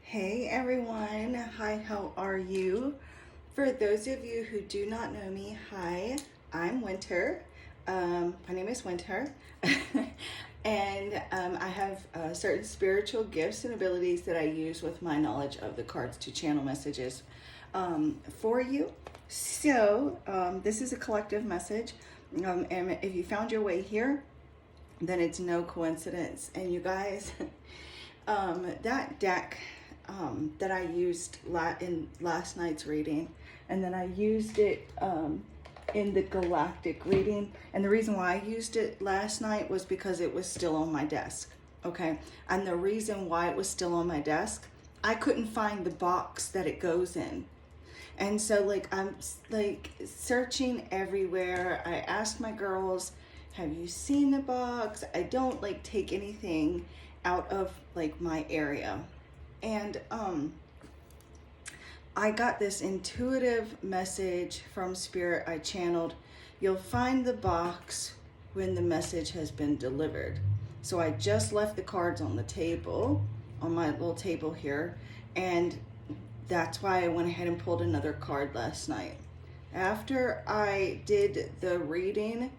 Hey everyone, hi, how are you? For those of you who do not know me, hi, I'm Winter. My name is Winter, and I have certain spiritual gifts and abilities that I use with my knowledge of the cards to channel messages for you. So, this is a collective message, and if you found your way here, then it's no coincidence. And you guys, that deck that I used in last night's reading, and then I used it in the galactic reading. And the reason why I used it last night was because it was still on my desk. Okay, and the reason why it was still on my desk, I couldn't find the box that it goes in. And so like I'm like searching everywhere. I asked my girls, have you seen the box? I don't like take anything out of like my area. And I got this intuitive message from Spirit I channeled. You'll find the box when the message has been delivered. So I just left the cards on the table, on my little table here, and that's why I went ahead and pulled another card last night. After I did the reading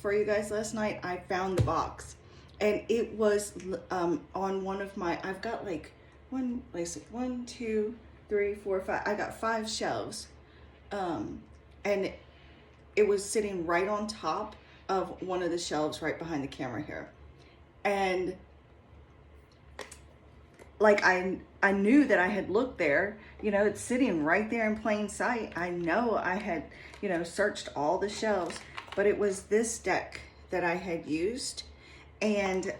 for you guys last night, I found the box, and it was on one of my, I've got like one, two, three, four, five, I got 5 shelves, and it was sitting right on top of one of the shelves right behind the camera here. And like I knew that I had looked there, it's sitting right there in plain sight. I know I had, searched all the shelves, but it was this deck that I had used. And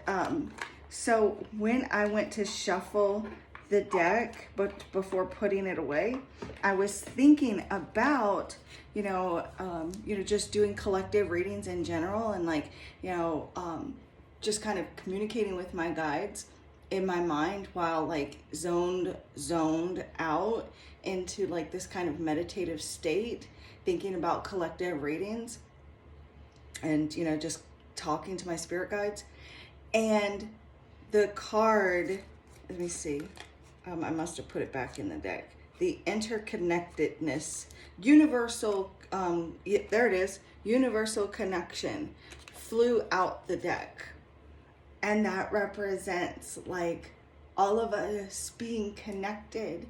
so when I went to shuffle the deck, but before putting it away, I was thinking about, just doing collective readings in general, and like, just kind of communicating with my guides in my mind while like zoned out into like this kind of meditative state, thinking about collective readings and, just talking to my spirit guides. And the card, let me see, I must have put it back in the deck. The interconnectedness, universal, there it is, universal connection, flew out the deck. And that represents like all of us being connected,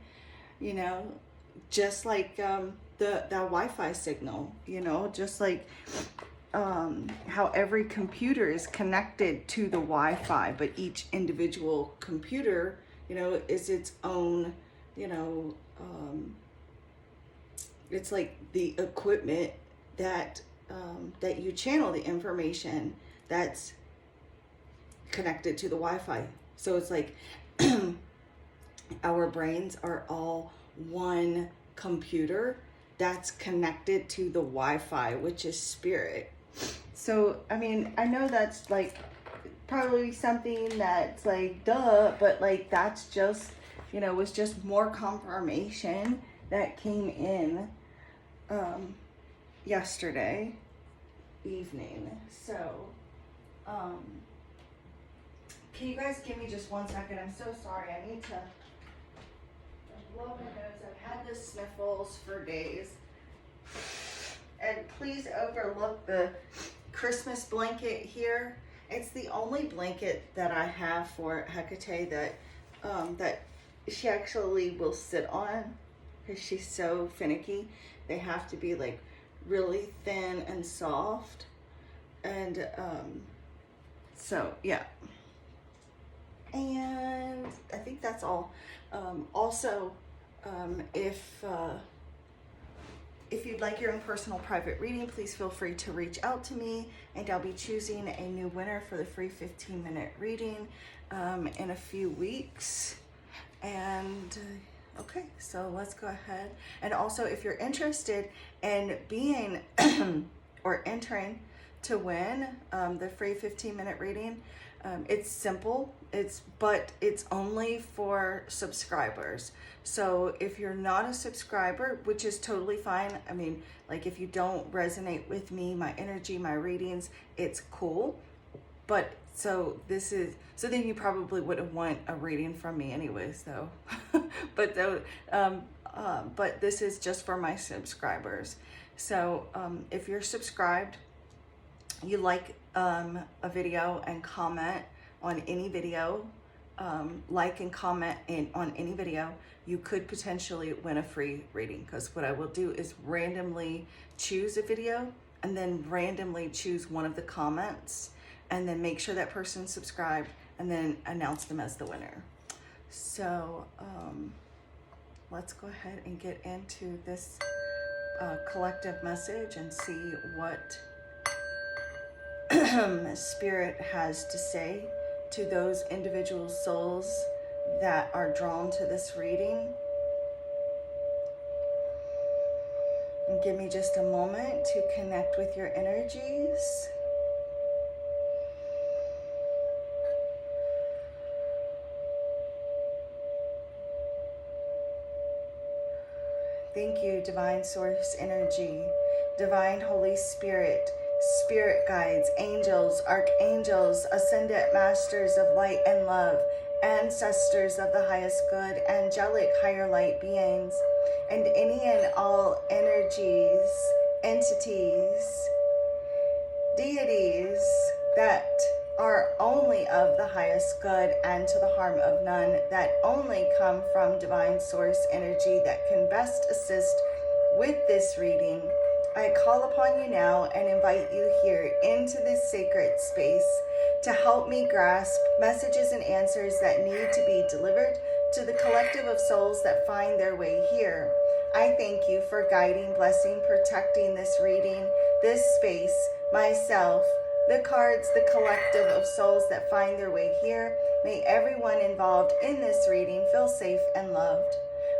just like the Wi-Fi signal, just like how every computer is connected to the Wi-Fi, but each individual computer, is its own, it's like the equipment that that you channel the information that's connected to the Wi-Fi. So it's like our brains are all one computer that's connected to the Wi-Fi, which is spirit. So, I mean, I know that's like probably something that's like duh, but like that's just, was just more confirmation that came in yesterday evening. So, can you guys give me just 1 second? I'm so sorry. I need to blow my nose. I've had the sniffles for days. And please overlook the Christmas blanket here. It's the only blanket that I have for Hecate that that she actually will sit on, because she's so finicky. They have to be like really thin and soft. And so yeah. And I think that's all. Also, if you'd like your own personal private reading, please feel free to reach out to me, and I'll be choosing a new winner for the free 15-minute reading in a few weeks. And okay, so let's go ahead. And also, if you're interested in being or entering to win the free 15-minute reading, it's simple, but it's only for subscribers. So if you're not a subscriber, which is totally fine, I mean, like if you don't resonate with me, my energy, my readings, it's cool. but so this is, so then you probably wouldn't want a reading from me anyways though. But this is just for my subscribers. So if you're subscribed, you like a video and comment on any video, like and comment on any video, you could potentially win a free reading, because what I will do is randomly choose a video and then randomly choose one of the comments and then make sure that person's subscribed and then announce them as the winner. So let's go ahead and get into this collective message and see what Spirit has to say to those individual souls that are drawn to this reading. And give me just a moment to connect with your energies. Thank you, Divine Source Energy, Divine Holy Spirit, Spirit guides, angels, archangels, ascended masters of light and love, ancestors of the highest good, angelic higher light beings, and any and all energies, entities, deities that are only of the highest good and to the harm of none, that only come from Divine Source Energy that can best assist with this reading. I call upon you now and invite you here into this sacred space to help me grasp messages and answers that need to be delivered to the collective of souls that find their way here. I thank you for guiding, blessing, protecting this reading, this space, myself, the cards, the collective of souls that find their way here. May everyone involved in this reading feel safe and loved.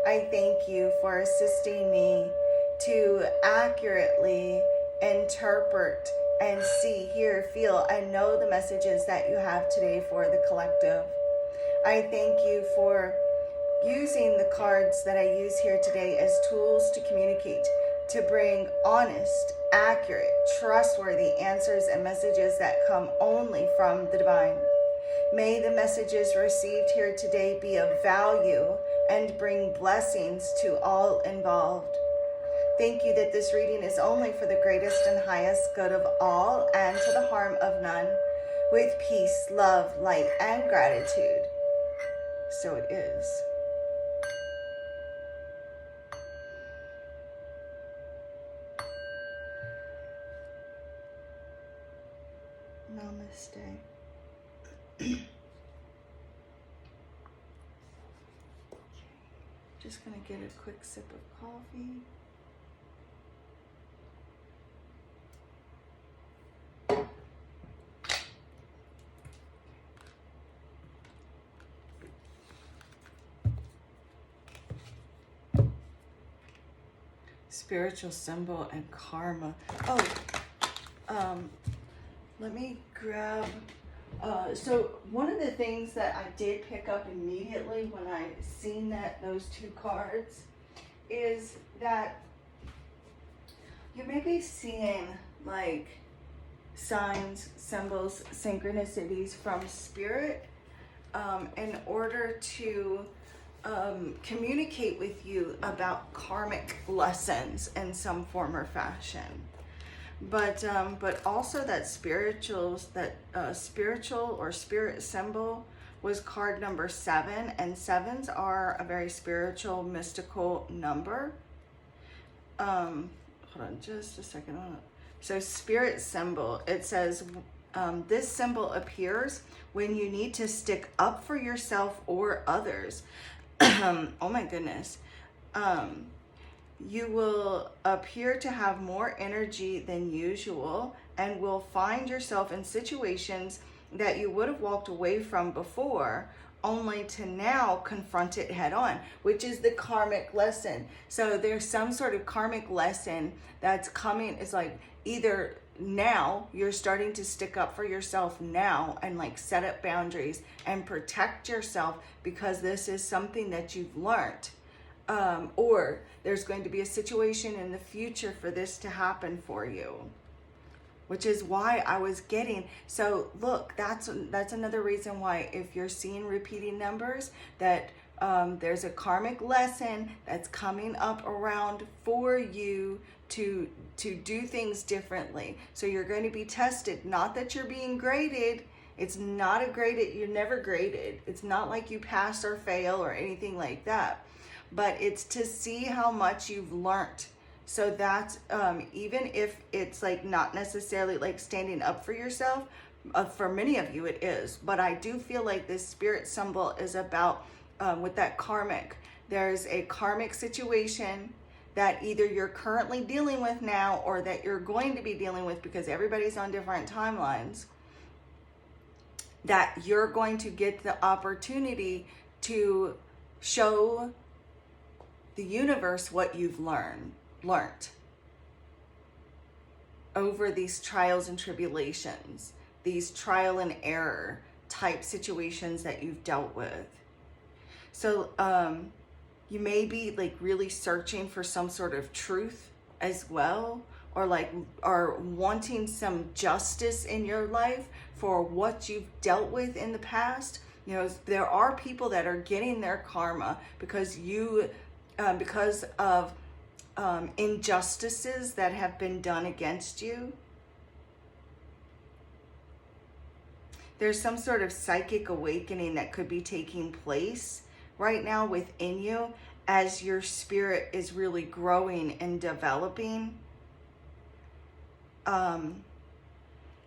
I thank you for assisting me to accurately interpret and see, hear, feel, and know the messages that you have today for the collective. I thank you for using the cards that I use here today as tools to communicate, to bring honest, accurate, trustworthy answers and messages that come only from the divine. May the messages received here today be of value and bring blessings to all involved. Thank you that this reading is only for the greatest and highest good of all and to the harm of none, with peace, love, light, and gratitude. So it is. Namaste. Just gonna get a quick sip of coffee. Spiritual symbol and karma. Let me grab, so one of the things that I did pick up immediately when I seen those two cards is that you may be seeing like signs, symbols, synchronicities from Spirit in order to communicate with you about karmic lessons in some form or fashion. But also that spiritual or spirit symbol was card number 7, and 7s are a very spiritual, mystical number. Hold on just a second. So spirit symbol, it says, this symbol appears when you need to stick up for yourself or others. Oh my goodness. You will appear to have more energy than usual and will find yourself in situations that you would have walked away from before, only to now confront it head on, which is the karmic lesson. So there's some sort of karmic lesson that's coming. It's like either now you're starting to stick up for yourself now and like set up boundaries and protect yourself because this is something that you've learned. Or there's going to be a situation in the future for this to happen for you. which is why I was getting. So look, that's another reason why if you're seeing repeating numbers, that there's a karmic lesson that's coming up around for you to do things differently. So you're going to be tested. Not that you're being graded. It's not a graded, you're never graded. It's not like you pass or fail or anything like that. But it's to see how much you've learned. So that's even if it's like not necessarily like standing up for yourself, for many of you it is. But I do feel like this spirit symbol is about with that karmic. There's a karmic situation that either you're currently dealing with now or that you're going to be dealing with, because everybody's on different timelines, that you're going to get the opportunity to show the universe what you've learned over these trials and tribulations, these trial and error type situations that you've dealt with. So you may be like really searching for some sort of truth as well, or like are wanting some justice in your life for what you've dealt with in the past. You know, there are people that are getting their karma because of injustices that have been done against you. There's some sort of psychic awakening that could be taking place right now within you as your spirit is really growing and developing.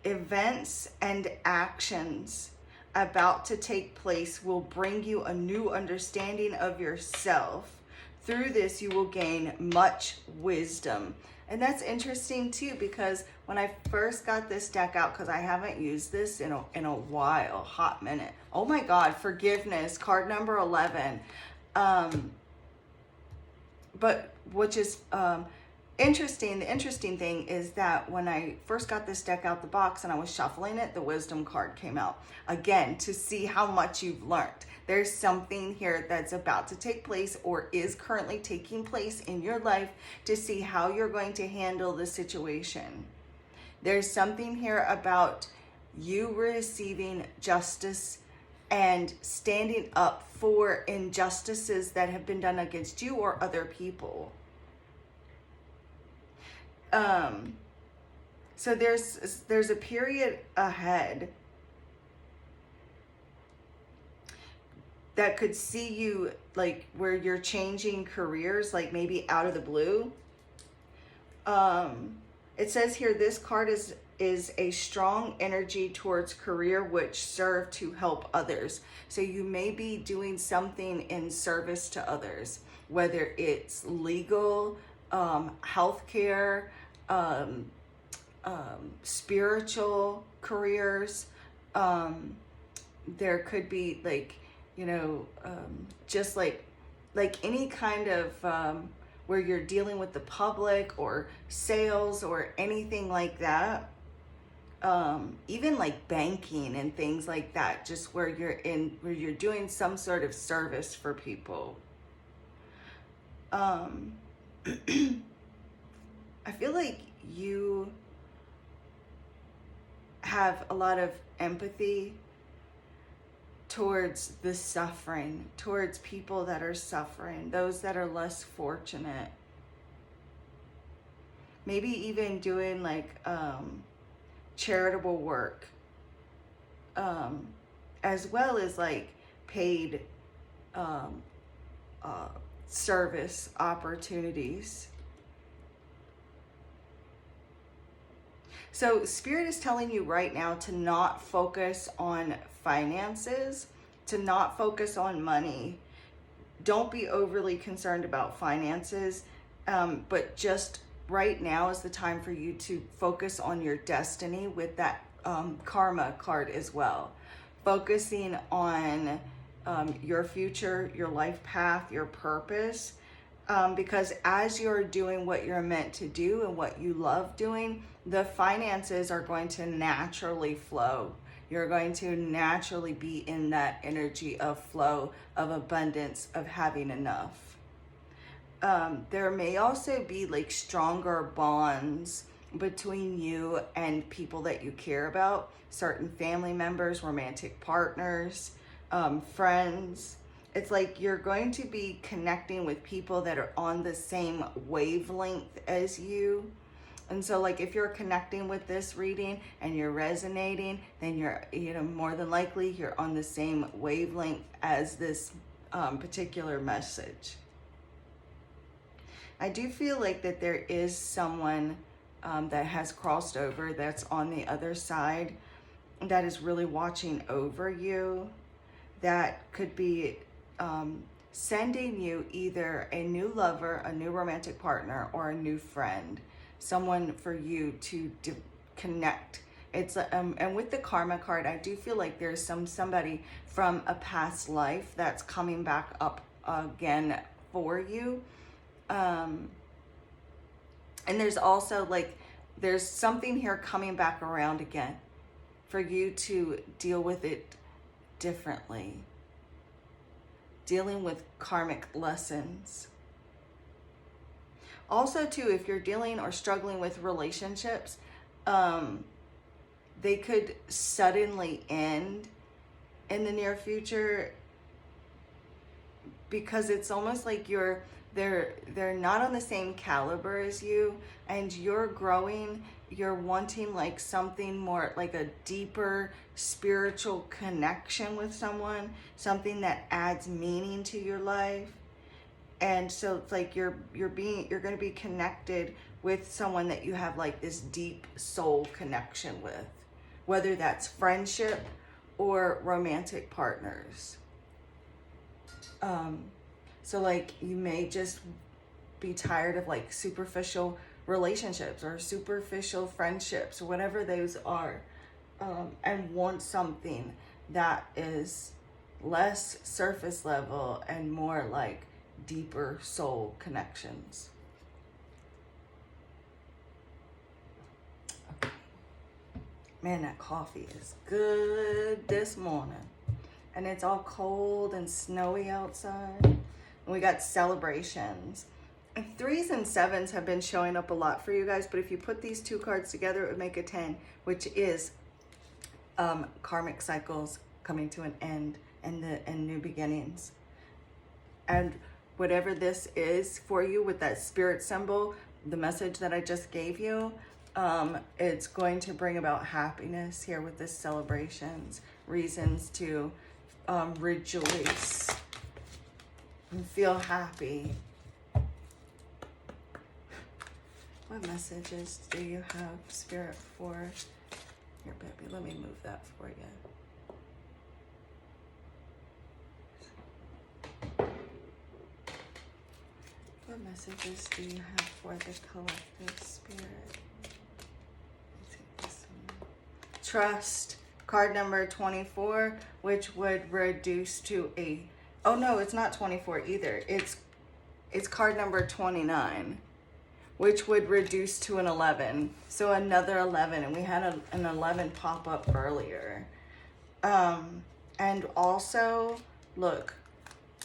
Events and actions about to take place will bring you a new understanding of yourself. Through this, you will gain much wisdom. And that's interesting too, because when I first got this deck out, because I haven't used this in a while, hot minute. Oh my God, forgiveness, card number 11. But which is interesting. The interesting thing is that when I first got this deck out the box and I was shuffling it, the wisdom card came out again to see how much you've learned. There's something here that's about to take place or is currently taking place in your life to see how you're going to handle the situation. There's something here about you receiving justice and standing up for injustices that have been done against you or other people. So there's a period ahead that could see you like where you're changing careers, like maybe out of the blue. It says here, this card is a strong energy towards career which serve to help others. So you may be doing something in service to others, whether it's legal, healthcare, spiritual careers. There could be like, you know, just like any kind of where you're dealing with the public or sales or anything like that. Even like banking and things like that, just where you're doing some sort of service for people. I feel like you have a lot of empathy towards the suffering, towards people that are suffering, those that are less fortunate. Maybe even doing like charitable work, as well as like paid service opportunities. So Spirit is telling you right now to not focus on finances, to not focus on money. Don't be overly concerned about finances, but just right now is the time for you to focus on your destiny with that karma card as well. Focusing on your future, your life path, your purpose. Because as you're doing what you're meant to do and what you love doing, the finances are going to naturally flow. You're going to naturally be in that energy of flow, of abundance, of having enough. There may also be like stronger bonds between you and people that you care about, certain family members, romantic partners, friends. It's like you're going to be connecting with people that are on the same wavelength as you. And so like if you're connecting with this reading and you're resonating, then you're, more than likely you're on the same wavelength as this particular message. I do feel like that there is someone that has crossed over that's on the other side that is really watching over you, that could be sending you either a new lover, a new romantic partner, or a new friend, someone for you to connect. It's and with the karma card, I do feel like there's somebody from a past life that's coming back up again for you. And there's also like, there's something here coming back around again for you to deal with it differently. Dealing with karmic lessons. Also too, if you're dealing or struggling with relationships, they could suddenly end in the near future, because it's almost like they're not on the same caliber as you, and you're growing, you're wanting like something more, like a deeper spiritual connection with someone, something that adds meaning to your life. And so it's like you're going to be connected with someone that you have like this deep soul connection with, whether that's friendship or romantic partners. So like you may just be tired of like superficial relationships or superficial friendships or whatever those are, and want something that is less surface level and more like deeper soul connections. Okay. Man, that coffee is good this morning. And it's all cold and snowy outside. And we got celebrations. And 3s and 7s have been showing up a lot for you guys, but if you put these two cards together, it would make a 10, which is karmic cycles coming to an end and new beginnings. And whatever this is for you with that spirit symbol, the message that I just gave you, it's going to bring about happiness here with this celebrations, reasons to rejoice and feel happy. What messages do you have, Spirit, for your baby? Let me move that for you. What messages do you have for the collective, Spirit? Let's take this one. Trust, card number 24, which would reduce to a, oh no, it's not 24 either. It's card number 29, which would reduce to an 11. So another 11, and we had an 11 pop up earlier. And also, look,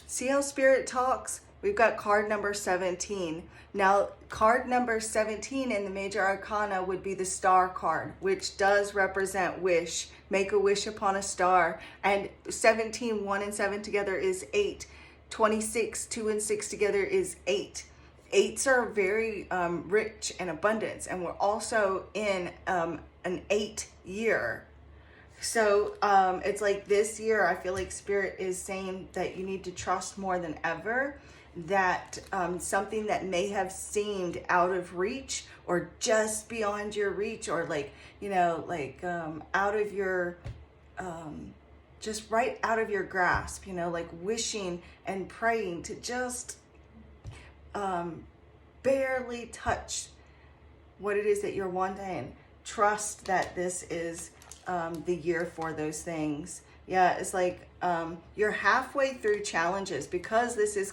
see how Spirit talks? We've got card number 17. Now, card number 17 in the Major Arcana would be the Star card, which does represent wish. Make a wish upon a star. And 17, 1 and 7 together is 8. 26, 2 and 6 together is 8. 8s are very rich in abundance. And we're also in an 8 year. So it's like this year, I feel like Spirit is saying that you need to trust more than ever, that something that may have seemed out of reach or just beyond your reach, or like, you know, like out of your, just right out of your grasp, you know, like wishing and praying to just barely touch what it is that you're wanting. Trust that this is the year for those things. Yeah, it's like you're halfway through challenges, because this is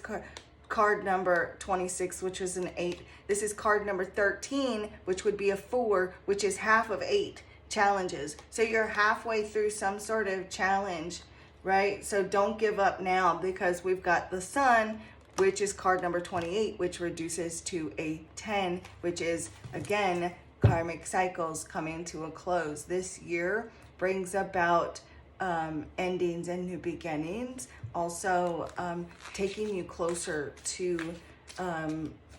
card number 26, which was an 8. This is card number 13, which would be a 4, which is half of 8 challenges. So you're halfway through some sort of challenge, right? So don't give up now, because we've got the Sun, which is card number 28, which reduces to a 10, which is, again, karmic cycles coming to a close. This year brings about endings and new beginnings. Also, taking you closer to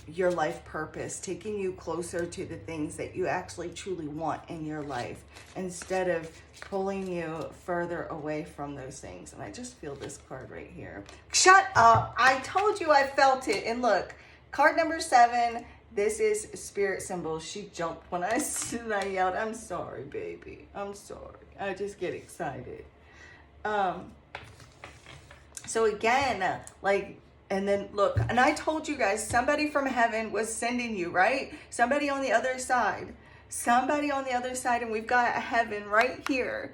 your life purpose, taking you closer to the things that you actually truly want in your life, instead of pulling you further away from those things. And I just feel this card right here. Shut up! I told you I felt it. And look, card number 7, this is spirit symbol. She jumped when I yelled, I'm sorry, baby. I'm sorry. I just get excited. So again, like, and then look, and I told you guys, somebody from heaven was sending you, right? Somebody on the other side. Somebody on the other side, and we've got heaven right here.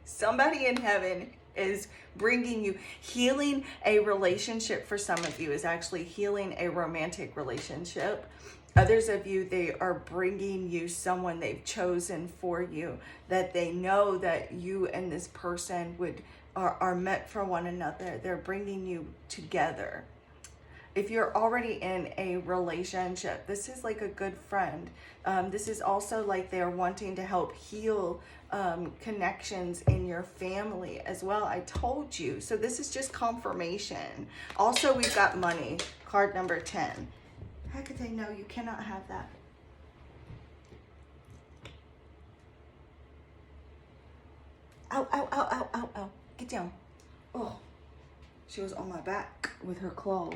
Somebody in heaven is bringing you healing. A relationship for some of you is actually healing a romantic relationship. Others of you, they are bringing you someone they've chosen for you, that they know that you and this person are meant for one another. They're bringing you together. If you're already in a relationship, this is like a good friend. This is also like they're wanting to help heal connections in your family as well. I told you. So this is just confirmation. Also, we've got money, card number 10. How could they know you cannot have that? Ow, ow, ow, ow, ow, ow. Get down. Oh, she was on my back with her claws.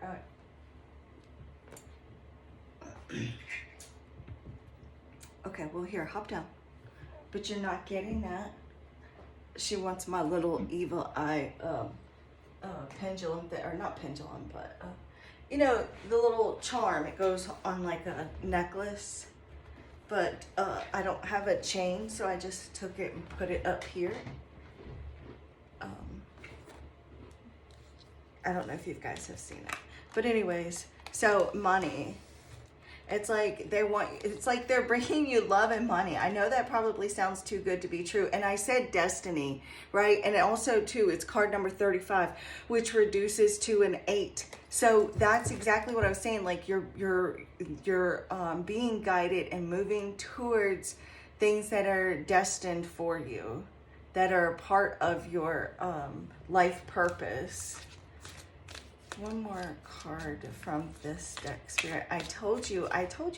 All right. Okay, well, here, hop down. But you're not getting that. She wants my little evil eye pendulum, or not pendulum, but you know, the little charm. It goes on like a necklace, but I don't have a chain, so I just took it and put it up here. I don't know if you guys have seen it, but anyways, so money. It's like it's like they're bringing you love and money. I know that probably sounds too good to be true. And I said destiny, right? And also too, it's card number 35, which reduces to an 8. So that's exactly what I was saying. Like you're being guided and moving towards things that are destined for you, that are part of your life purpose. One more card from this deck, Spirit. I told you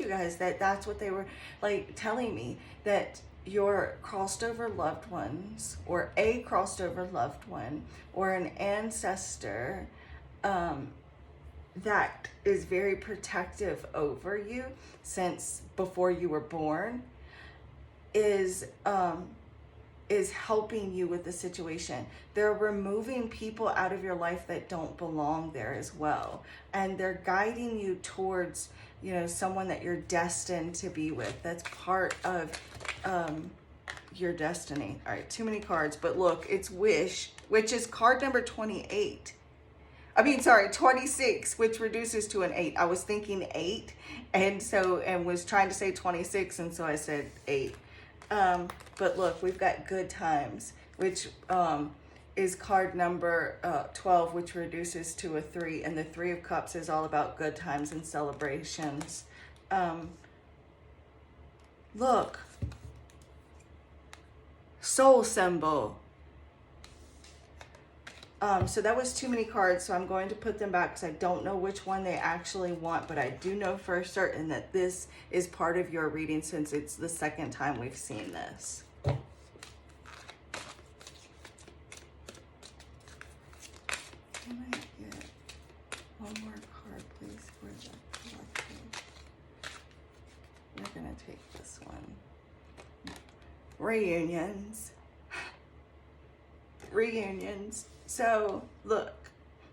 guys that that's what they were like telling me, that your crossed over loved ones, or a crossed over loved one, or an ancestor that is very protective over you since before you were born, is helping you with the situation. They're removing people out of your life that don't belong there as well. And they're guiding you towards, you know, someone that you're destined to be with. That's part of your destiny. All right, too many cards, but look, it's Wish, which is card number 28. 26, which reduces to an 8. I was thinking 8, and was trying to say 26, and so I said 8. But look, we've got good times, which is card number 12, which reduces to a 3. And the 3 of Cups is all about good times and celebrations. Look, soul symbol. So that was too many cards, so I'm going to put them back because I don't know which one they actually want, but I do know for certain that this is part of your reading since it's the second time we've seen this. Can I get one more card, please, for the collective? We're going to take this one. Reunions. Reunions. So look,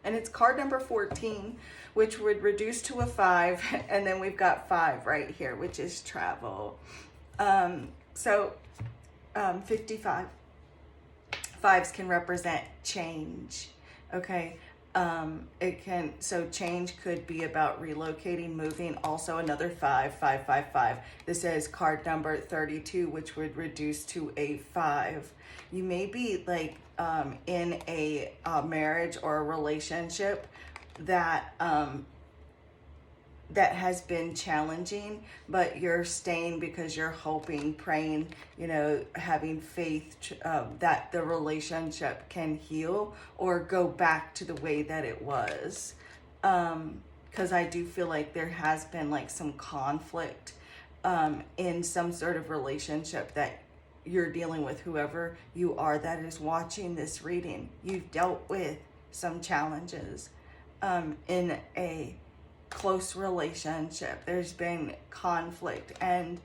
and it's card number 14, which would reduce to a 5, and then we've got 5 right here, which is travel. 55. 5s can represent change. Okay. So change could be about relocating, moving. Also another 5. This is card number 32, which would reduce to a 5. You may be like in a marriage or a relationship that that has been challenging, but you're staying because you're hoping, praying, you know, having faith that the relationship can heal or go back to the way that it was. Because I do feel like there has been like some conflict in some sort of relationship that you're dealing with, whoever you are that is watching this reading. You've dealt with some challenges in a close relationship. There's been conflict, and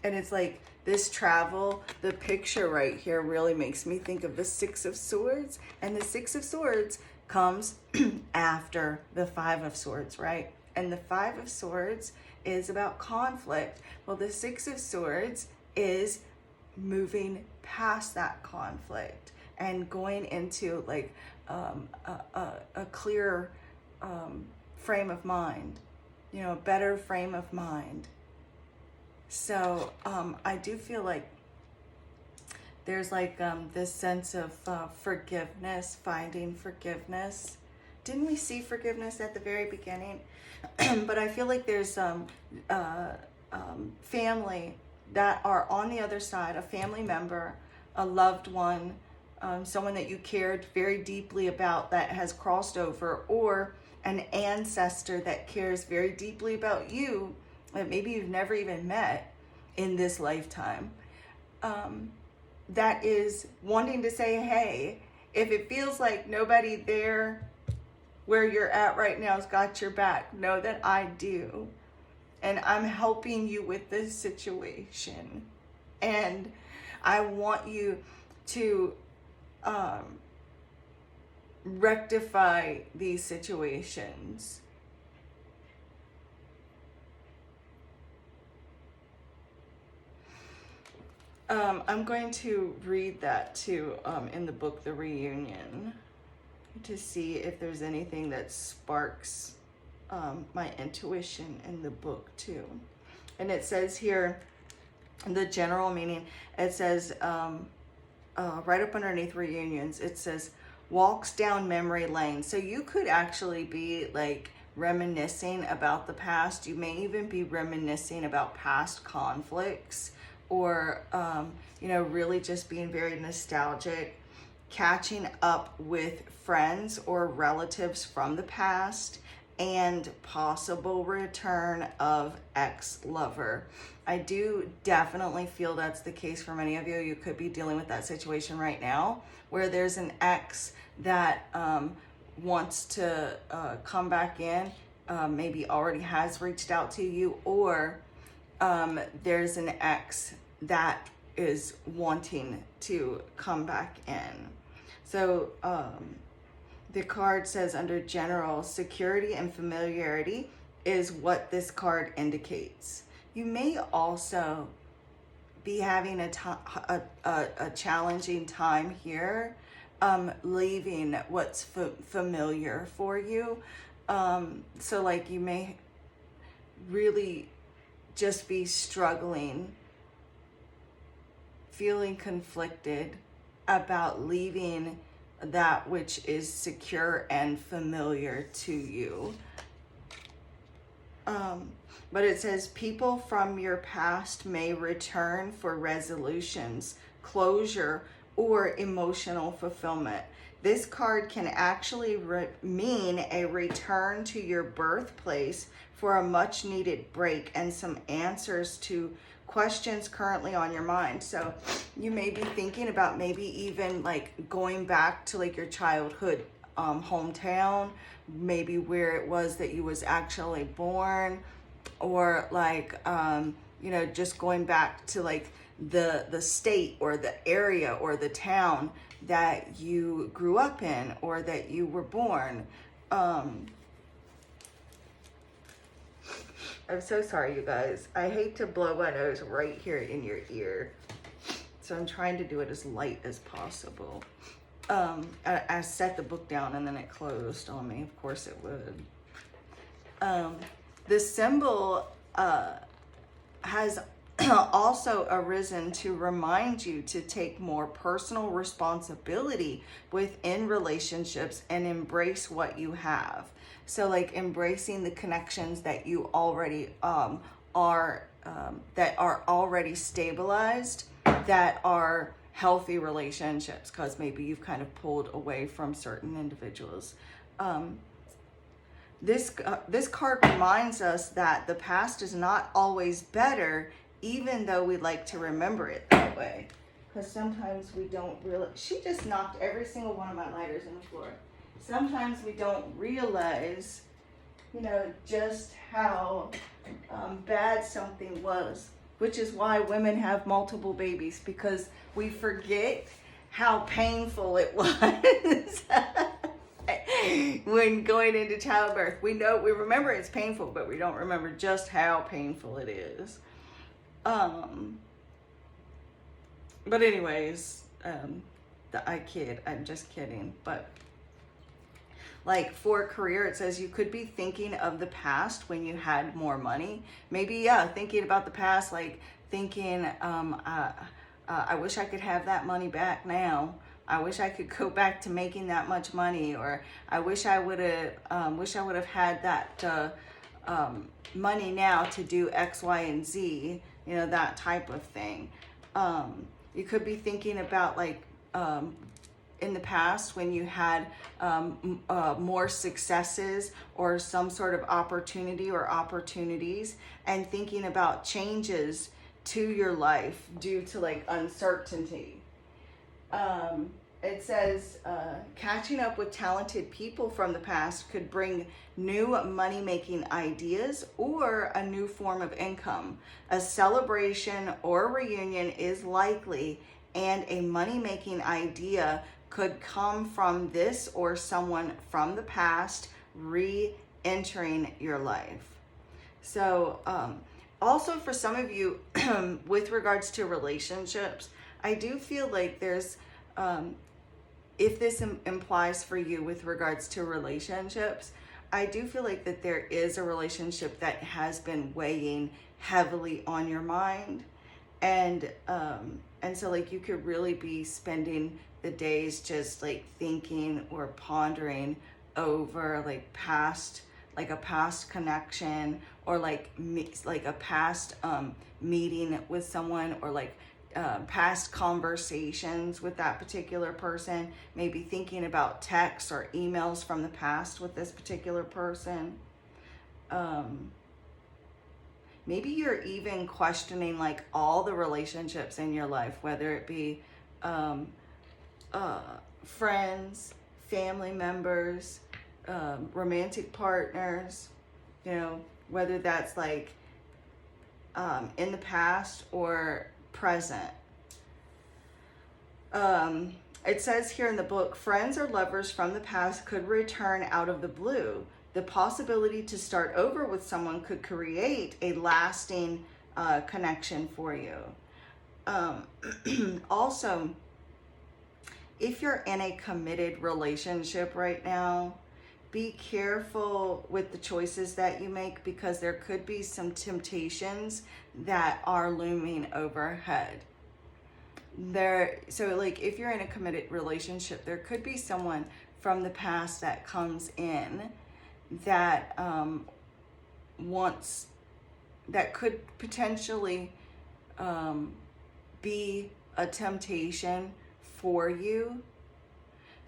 it's like this travel, the picture right here really makes me think of the Six of Swords, and the Six of Swords comes after the Five of Swords, right? And the Five of Swords is about conflict. Well, the Six of Swords is moving past that conflict and going into like a clearer frame of mind, you know, a better frame of mind. So I do feel like there's like this sense of forgiveness, finding forgiveness. Didn't we see forgiveness at the very beginning? But I feel like there's family that are on the other side, a family member, a loved one, someone that you cared very deeply about that has crossed over, or an ancestor that cares very deeply about you that maybe you've never even met in this lifetime, that is wanting to say, hey, if it feels like nobody there where you're at right now has got your back, know that I do. And I'm helping you with this situation. And I want you to rectify these situations. I'm going to read that too in the book, The Reunion, to see if there's anything that sparks my intuition in the book too. And it says here, the general meaning, it says right up underneath reunions, it says walks down memory lane. So you could actually be like reminiscing about the past. You may even be reminiscing about past conflicts, or you know, really just being very nostalgic, catching up with friends or relatives from the past, and possible return of ex-lover. I do definitely feel that's the case for many of you. You could be dealing with that situation right now where there's an ex that wants to come back in, maybe already has reached out to you, or there's an ex that is wanting to come back in. So the card says under general, security and familiarity is what this card indicates. You may also be having a challenging time here, leaving what's familiar for you. So like you may really just be struggling, feeling conflicted about leaving that which is secure and familiar to you. But it says people from your past may return for resolutions, closure, or emotional fulfillment. This card can actually mean a return to your birthplace for a much needed break and some answers to questions currently on your mind. So you may be thinking about maybe even like going back to like your childhood hometown, maybe where it was that you was actually born, or like you know, just going back to like the state or the area or the town that you grew up in or that you were born. I'm so sorry, you guys. I hate to blow my nose right here in your ear. So I'm trying to do it as light as possible. I set the book down and then it closed on me. Of course it would. The symbol has also arisen to remind you to take more personal responsibility within relationships and embrace what you have. So like embracing the connections that you already that are already stabilized, that are healthy relationships, because maybe you've kind of pulled away from certain individuals. This card reminds us that the past is not always better, even though we like to remember it that way. Because sometimes we don't really. She just knocked every single one of my lighters on the floor. Sometimes we don't realize, just how bad something was, which is why women have multiple babies, because we forget how painful it was. When going into childbirth, we remember it's painful, but we don't remember just how painful it is. But anyways, I kid, I'm just kidding. But like for a career, it says you could be thinking of the past when you had more money. Maybe, thinking about the past, like thinking, I wish I could have that money back now. I wish I could go back to making that much money, or I wish I would have had that money now to do X, Y, and Z. That type of thing. You could be thinking about like in the past when you had more successes or some sort of opportunity or opportunities, and thinking about changes to your life due to like uncertainty. It says catching up with talented people from the past could bring new money-making ideas or a new form of income. A celebration or reunion is likely, and a money-making idea could come from this or someone from the past re-entering your life. So also for some of you, with regards to relationships, I do feel like there's if this implies for you with regards to relationships, I do feel like that there is a relationship that has been weighing heavily on your mind. And so like you could really be spending the days just like thinking or pondering over like a past connection, or like a past meeting with someone, or like past conversations with that particular person, maybe thinking about texts or emails from the past with this particular person. Maybe you're even questioning like all the relationships in your life, whether it be friends, family members, romantic partners, whether that's like in the past or present. It says here in the book, friends or lovers from the past could return out of the blue. The possibility to start over with someone could create a lasting connection for you. Also, if you're in a committed relationship right now, be careful with the choices that you make, because there could be some temptations that are looming overhead. So like if you're in a committed relationship, there could be someone from the past that comes in that that could potentially be a temptation for you.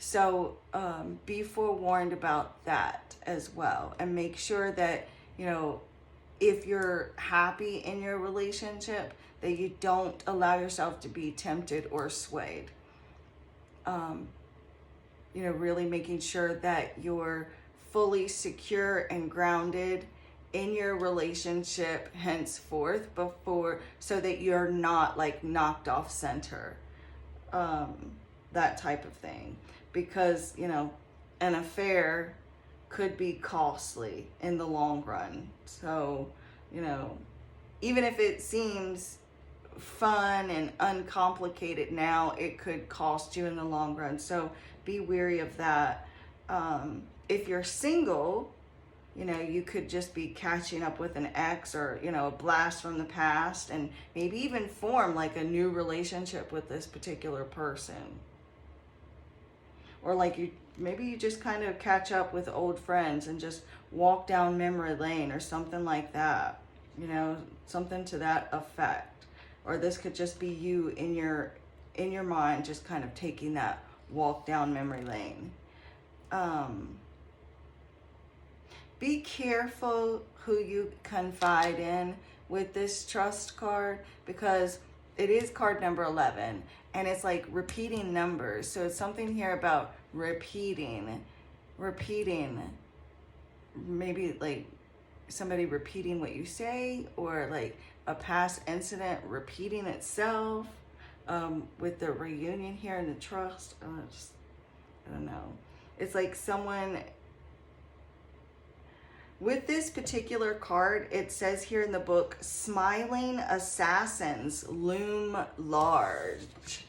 So be forewarned about that as well, and make sure that, if you're happy in your relationship, that you don't allow yourself to be tempted or swayed. Really making sure that you're fully secure and grounded in your relationship henceforth, so that you're not like knocked off center, that type of thing. Because, an affair could be costly in the long run. So, even if it seems fun and uncomplicated now, it could cost you in the long run. So be wary of that. If you're single, You know, you could just be catching up with an ex, or, you know, a blast from the past, and maybe even form like a new relationship with this particular person. Or like maybe you just kind of catch up with old friends and just walk down memory lane or something like that. You know, something to that effect. Or this could just be you in your mind, just kind of taking that walk down memory lane. Be careful who you confide in with this trust card, because it is card number 11, and it's like repeating numbers. So it's something here about repeating, maybe like somebody repeating what you say, or like a past incident repeating itself. With the reunion here and the trust, I don't know. It's like someone, with this particular card, it says here in the book, smiling assassins loom large.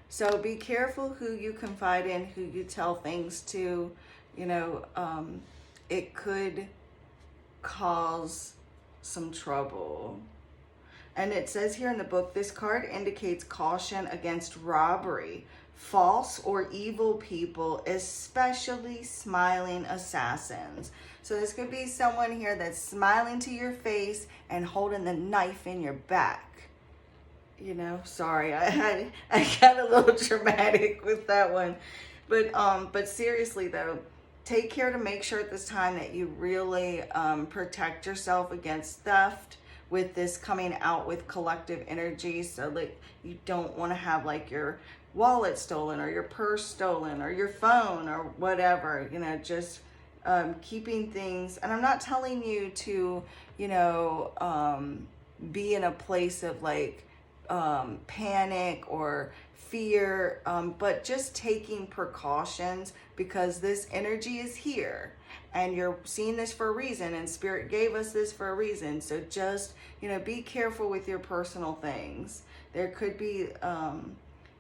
So be careful who you confide in, who you tell things to. You know, it could cause some trouble. And it says here in the book, this card indicates caution against robbery, false or evil people, especially smiling assassins. So this could be someone here that's smiling to your face and holding the knife in your back. You know, sorry, I got a little dramatic with that one. But seriously though, take care to make sure at this time that you really protect yourself against theft with this coming out with collective energy. So like, you don't want to have like your wallet stolen, or your purse stolen, or your phone, or whatever. You know, just keeping things. And I'm not telling you to, you know, be in a place of like panic or fear, but just taking precautions, because this energy is here and you're seeing this for a reason, and Spirit gave us this for a reason. So just, you know, be careful with your personal things. There could be,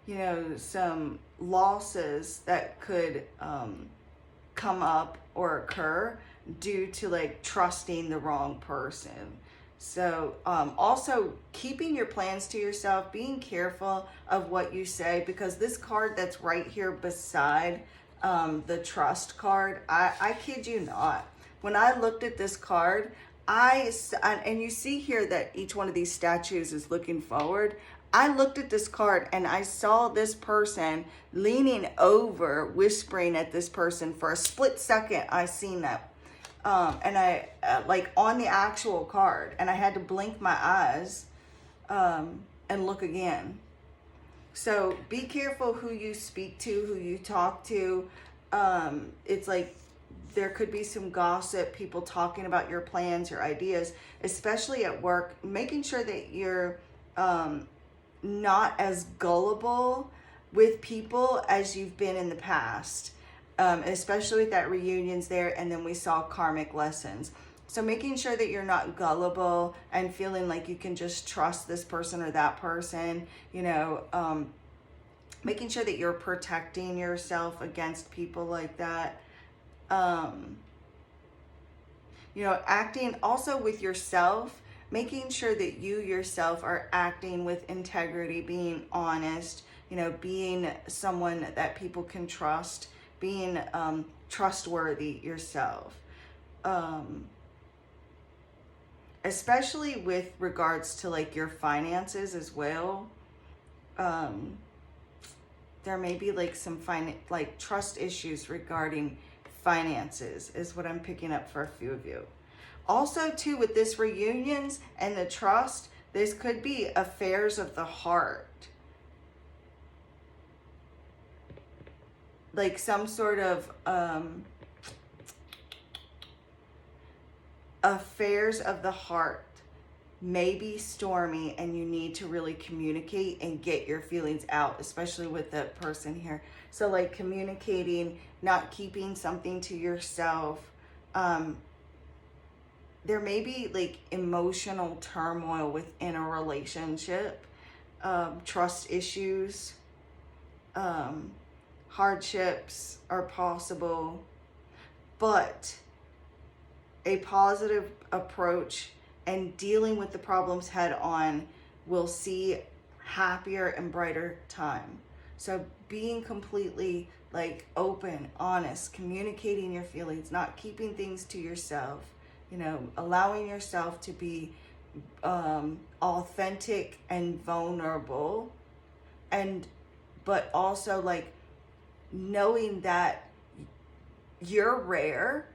you know, some losses that could come up or occur due to like trusting the wrong person. So also keeping your plans to yourself, being careful of what you say, because this card that's right here beside the trust card, I kid you not, when I looked at this card, and you see here that each one of these statues is looking forward. I looked at this card and I saw this person leaning over, whispering at this person. For a split second, I seen that. And I, like on the actual card, and I had to blink my eyes and look again. So be careful who you speak to, who you talk to. It's like there could be some gossip, people talking about your plans, your ideas, especially at work. Making sure that you're not as gullible with people as you've been in the past. Especially with that reunions there, and then we saw karmic lessons. So making sure that you're not gullible and feeling like you can just trust this person or that person, you know, making sure that you're protecting yourself against people like that. You know, acting also with yourself, making sure that you yourself are acting with integrity, being honest, you know, being someone that people can trust, being trustworthy yourself. Especially with regards to like your finances as well. There may be like some like trust issues regarding finances is what I'm picking up for a few of you. Also too, with this reunions and the trust, this could be affairs of the heart. Like some sort of affairs of the heart may be stormy, and you need to really communicate and get your feelings out, especially with the person here. So like communicating, not keeping something to yourself. There may be like emotional turmoil within a relationship, trust issues, hardships are possible, but a positive approach and dealing with the problems head on will see happier and brighter time. So being completely like open, honest, communicating your feelings, not keeping things to yourself, you know, allowing yourself to be authentic and vulnerable, and but also like knowing that you're rare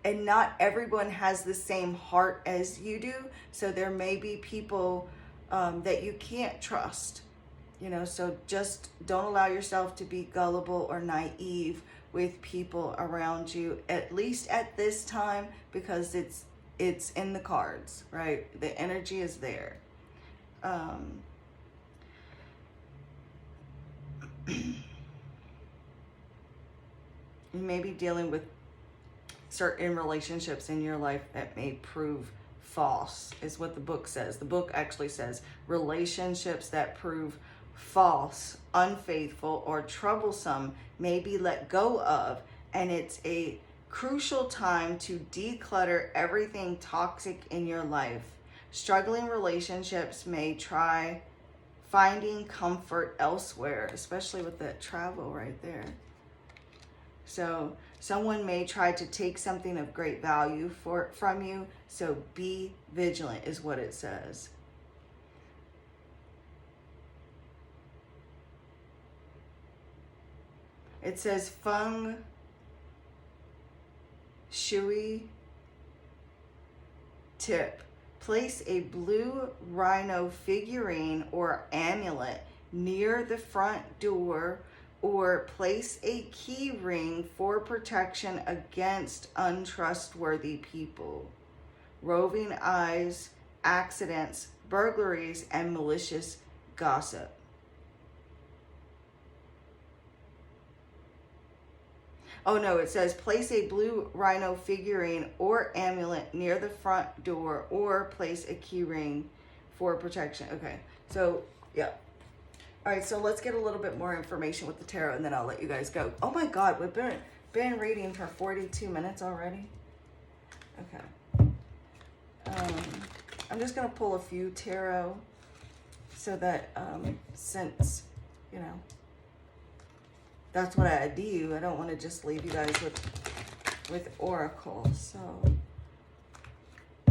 and not everyone has the same heart as you do. So there may be people that you can't trust, you know, so just don't allow yourself to be gullible or naive with people around you, at least at this time, because it's in the cards, right? The energy is there. You may be dealing with certain relationships in your life that may prove false, is what the book says. The book actually says relationships that prove false, unfaithful, or troublesome may be let go of, and it's a crucial time to declutter everything toxic in your life. Struggling relationships may try finding comfort elsewhere, especially with that travel right there. So someone may try to take something of great value from you, so be vigilant is what it says. It says feng shui tip. Place a blue rhino figurine or amulet near the front door, or place a key ring for protection against untrustworthy people, roving eyes, accidents, burglaries, and malicious gossip. Oh no, it says place a blue rhino figurine or amulet near the front door, or place a key ring for protection. Okay, so yeah. All right, so let's get a little bit more information with the tarot, and then I'll let you guys go. Oh my God, we've been reading for 42 minutes already. Okay. I'm just gonna pull a few tarot so that since, you know, that's what I do. I don't want to just leave you guys with oracle. So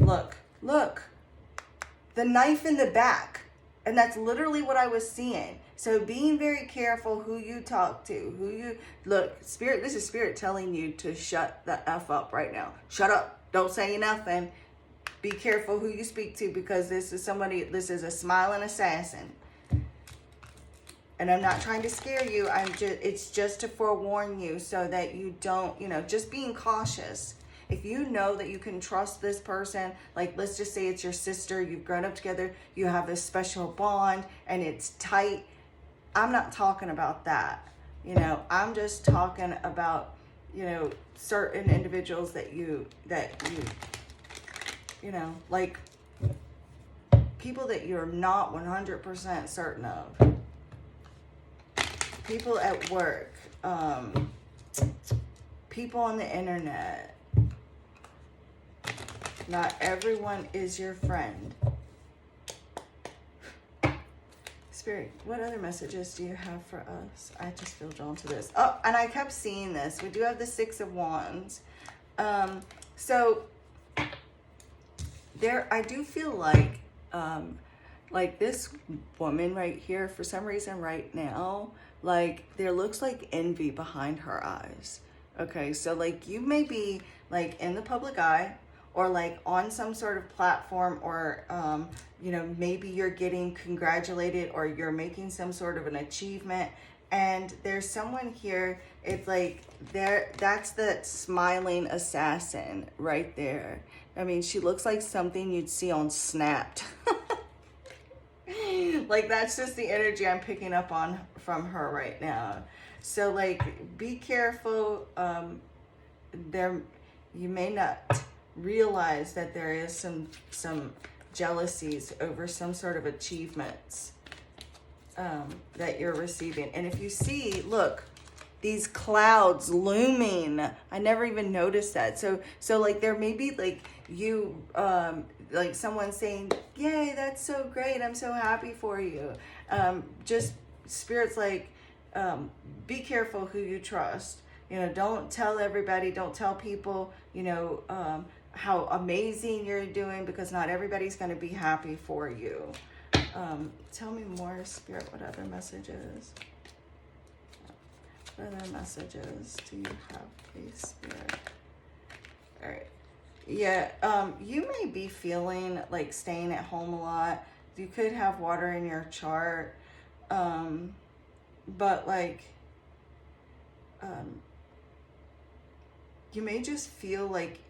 look, the knife in the back. And that's literally what I was seeing. So being very careful who you talk to, look, Spirit, this is Spirit telling you to shut the F up right now. Shut up. Don't say nothing. Be careful who you speak to, because this is a smiling assassin. And I'm not trying to scare you. It's just to forewarn you so that you don't, you know, just being cautious. If you know that you can trust this person, like let's just say it's your sister, you've grown up together, you have a special bond and it's tight. I'm not talking about that. You know, I'm just talking about, you know, certain individuals that you know, like people that you're not 100% certain of. People at work, people on the internet. Not everyone is your friend. Spirit, what other messages do you have for us? I just feel drawn to this. Oh, and I kept seeing this. We do have the Six of Wands. So there, I do feel like this woman right here, for some reason right now, like there looks like envy behind her eyes. Okay, so like you may be like in the public eye, or like on some sort of platform, or you know, maybe you're getting congratulated or you're making some sort of an achievement, and there's someone here, it's like that's the smiling assassin right there. I mean, she looks like something you'd see on Snapped. Like that's just the energy I'm picking up on from her right now. So like be careful. There, you may not realize that there is some jealousies over some sort of achievements that you're receiving. And if you see, look, these clouds looming. I never even noticed that. So like there may be like you, like someone saying, yay, that's so great. I'm so happy for you. Just Spirit's like, be careful who you trust. You know, don't tell everybody, don't tell people, you know, how amazing you're doing, because not everybody's going to be happy for you. Tell me more, Spirit, what other messages? What other messages do you have, please, Spirit? All right. Yeah, you may be feeling like staying at home a lot. You could have water in your chart. But like, you may just feel like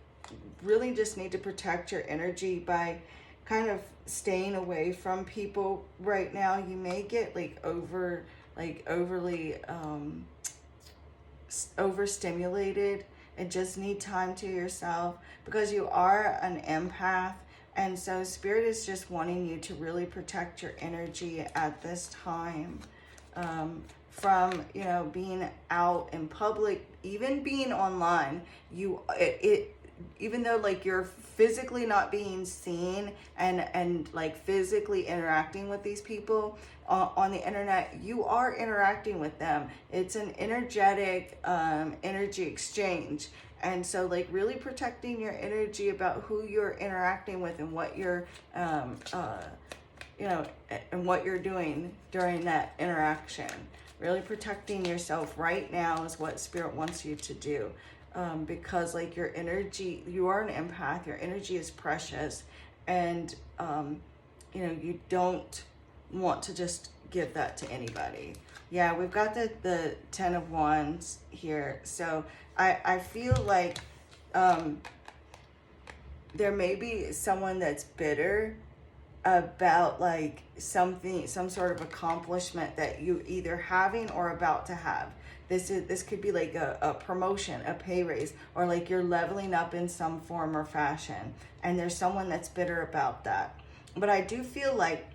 really just need to protect your energy by kind of staying away from people right now. You may get like overly overstimulated and just need time to yourself, because you are an empath. And so Spirit is just wanting you to really protect your energy at this time, from, you know, being out in public, even being online. Even though like you're physically not being seen and like physically interacting with these people on the internet, you are interacting with them. It's an energetic energy exchange. And so like really protecting your energy about who you're interacting with and what you're you know, and what you're doing during that interaction. Really protecting yourself right now is what Spirit wants you to do. Because like your energy, you are an empath, your energy is precious, and you know, you don't want to just give that to anybody. Yeah, we've got the 10 of Wands here. So I feel like there may be someone that's bitter about like some sort of accomplishment that you either having or about to have. This could be like a promotion, a pay raise, or like you're leveling up in some form or fashion, and there's someone that's bitter about that. But I do feel like,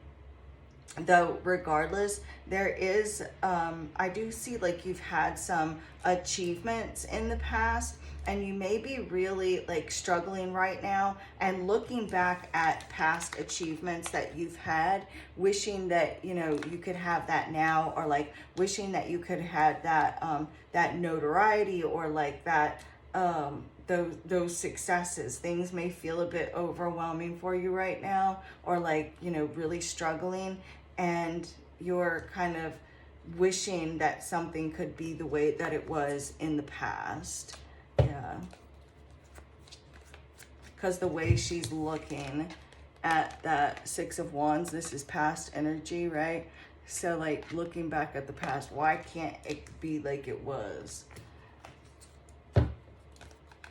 though, regardless, there is I do see like you've had some achievements in the past, and you may be really like struggling right now and looking back at past achievements that you've had, wishing that, you know, you could have that now, or like wishing that you could have that that notoriety, or like that those successes. Things may feel a bit overwhelming for you right now, or like, you know, really struggling, and you're kind of wishing that something could be the way that it was in the past. Yeah, because the way she's looking at that 6 of Wands, this is past energy, right? So like looking back at the past, why can't it be like it was?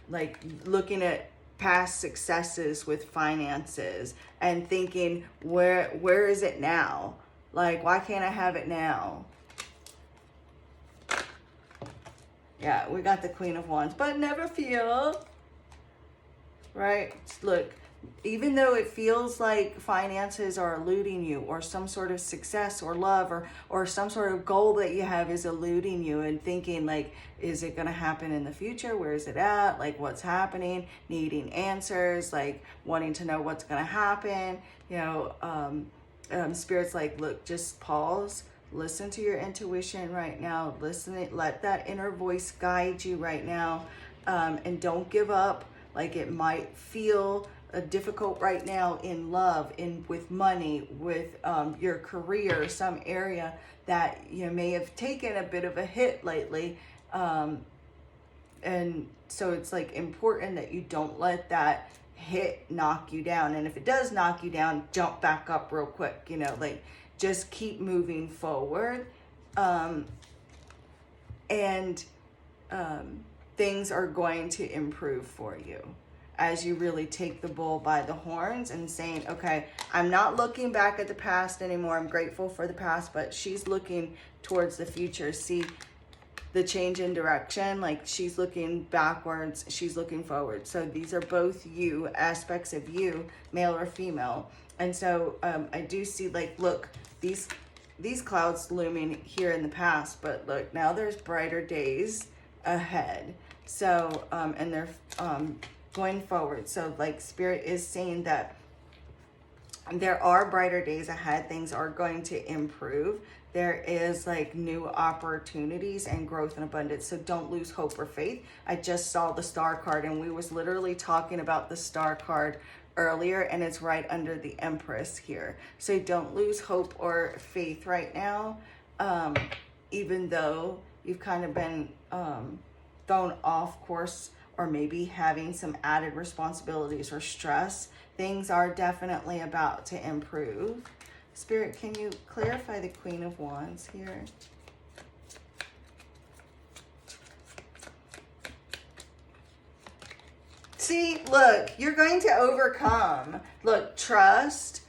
Like looking at past successes with finances and thinking, where is it now? Like, why can't I have it now? Yeah, we got the Queen of Wands, but never feel, right? Look, even though it feels like finances are eluding you, or some sort of success or love or some sort of goal that you have is eluding you, and thinking like, is it going to happen in the future? Where is it at? Like, what's happening? Needing answers, like wanting to know what's going to happen. You know, Spirit's like, look, just pause. Listen to your intuition right now. Let that inner voice guide you right now. And don't give up. Like, it might feel difficult right now in love, with money, with your career, some area that you may have taken a bit of a hit lately. And so it's like important that you don't let that hit knock you down. And if it does knock you down, jump back up real quick, you know, like just keep moving forward. Things are going to improve for you as you really take the bull by the horns and saying, okay, I'm not looking back at the past anymore. I'm grateful for the past, but she's looking towards the future. See the change in direction, like she's looking backwards, she's looking forward. So these are both you, aspects of you, male or female. And so I do see like, look, these clouds looming here in the past, but look, now there's brighter days ahead. So, and they're going forward. So like Spirit is saying that there are brighter days ahead. Things are going to improve. There is like new opportunities and growth and abundance. So don't lose hope or faith. I just saw the Star card, and we was literally talking about the Star card earlier, and it's right under the Empress here. So don't lose hope or faith right now. Even though you've kind of been thrown off course, or maybe having some added responsibilities or stress, things are definitely about to improve. Spirit, can you clarify the Queen of Wands here? See, look, you're going to overcome. Look, trust,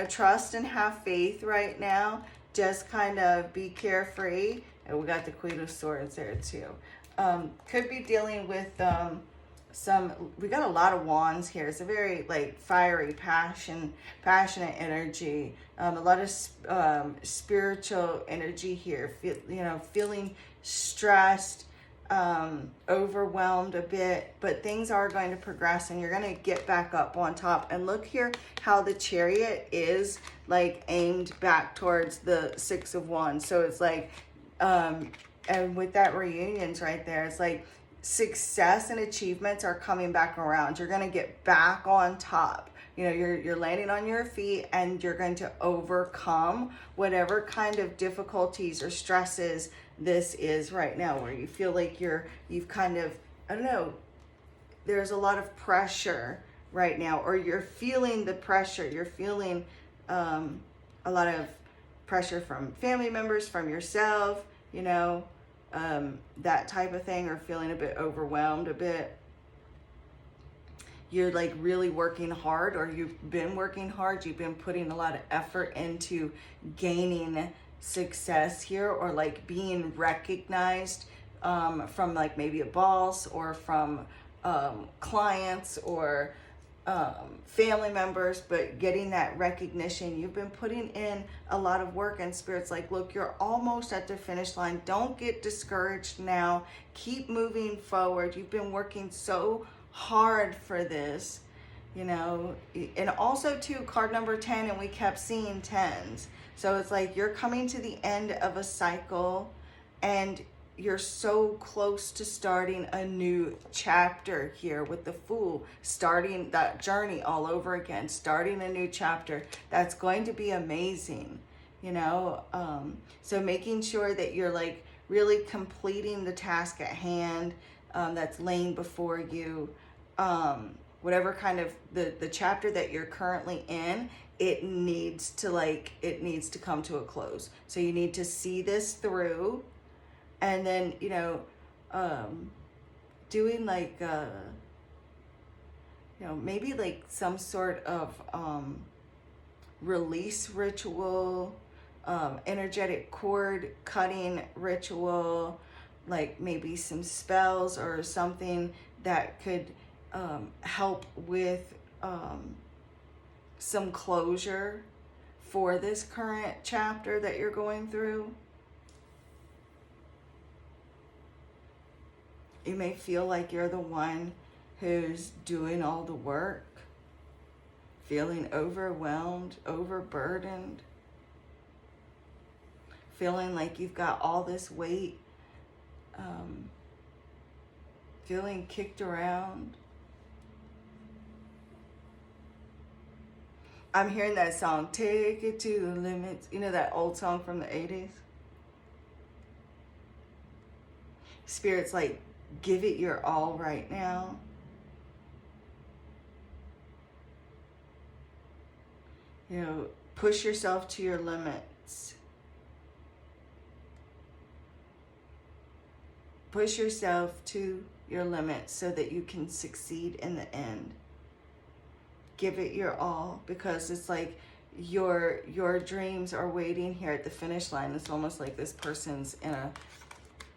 trust and have faith right now. Just kind of be carefree. And we got the Queen of Swords there too. Could be dealing with we got a lot of wands here. It's a very like fiery, passionate energy. A lot of spiritual energy here. Feeling stressed, overwhelmed a bit, but things are going to progress, and you're going to get back up on top. And look here how the Chariot is like aimed back towards the Six of Wands. So it's like, and with that reunions right there, it's like success and achievements are coming back around. You're going to get back on top. You're landing on your feet, and you're going to overcome whatever kind of difficulties or stresses this is right now, where you feel like you've kind of, I don't know, there's a lot of pressure right now, or you're feeling the pressure. You're feeling a lot of pressure from family members, from yourself, that type of thing, or feeling a bit overwhelmed a bit. You're like really working hard, or you've been working hard. You've been putting a lot of effort into gaining success here, or like being recognized from like maybe a boss, or from clients, or family members, but getting that recognition. You've been putting in a lot of work, and Spirit's like, look, you're almost at the finish line. Don't get discouraged now. Keep moving forward. You've been working so hard for this, and also too, card number 10, and we kept seeing 10s. So it's like you're coming to the end of a cycle, and you're so close to starting a new chapter here with the Fool, starting that journey all over again, starting a new chapter. That's going to be amazing, so making sure that you're like really completing the task at hand that's laying before you. Whatever kind of the chapter that you're currently in, it needs to come to a close. So you need to see this through, and then doing like maybe like some sort of release ritual, energetic cord cutting ritual, like maybe some spells or something that could help with some closure for this current chapter that you're going through. You may feel like you're the one who's doing all the work, feeling overwhelmed, overburdened, feeling like you've got all this weight, feeling kicked around. I'm hearing that song, Take It to the Limits. That old song from the 80s? Spirit's like, give it your all right now. Push yourself to your limits. Push yourself to your limits so that you can succeed in the end. Give it your all, because it's like your dreams are waiting here at the finish line. It's almost like this person's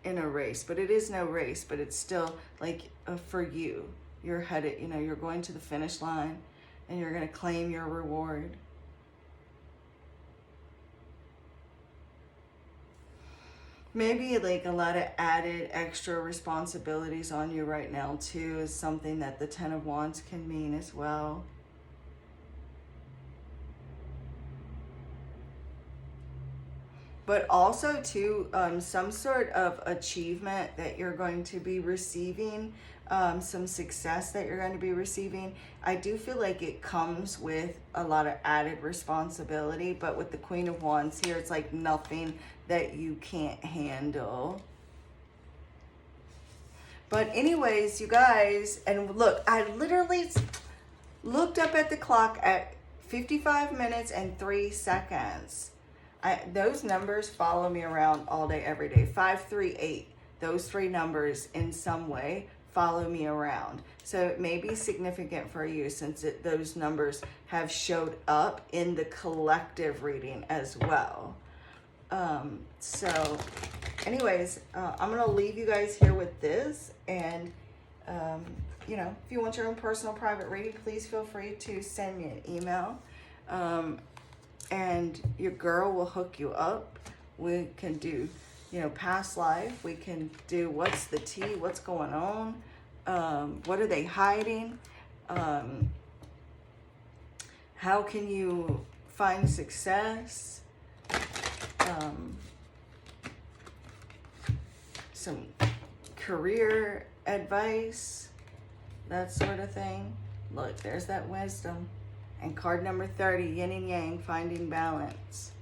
in a race, but it is no race, but it's still like for you. You're headed, you're going to the finish line, and you're going to claim your reward. Maybe like a lot of added extra responsibilities on you right now too is something that the Ten of Wands can mean as well. But also too, some sort of achievement that you're going to be receiving, some success that you're going to be receiving. I do feel like it comes with a lot of added responsibility, but with the Queen of Wands here, it's like nothing that you can't handle. But anyways, you guys, and look, I literally looked up at the clock at 55 minutes and 3 seconds. Those numbers follow me around all day, every day. 538, those 3 numbers in some way follow me around. So it may be significant for you since those numbers have showed up in the collective reading as well. So anyways, I'm going to leave you guys here with this. And, you know, if you want your own personal private reading, please feel free to send me an email. And your girl will hook you up. We can do, you know, past life. We can do what's the tea, what's going on, what are they hiding, how can you find success, some career advice, that sort of thing. Look, there's that wisdom. And card number 30, yin and yang, finding balance.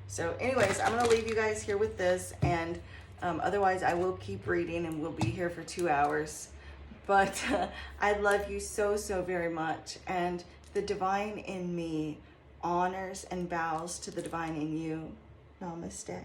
So anyways, I'm going to leave you guys here with this. And otherwise, I will keep reading and we'll be here for 2 hours. But I love you so, so very much. And the divine in me honors and bows to the divine in you. Namaste.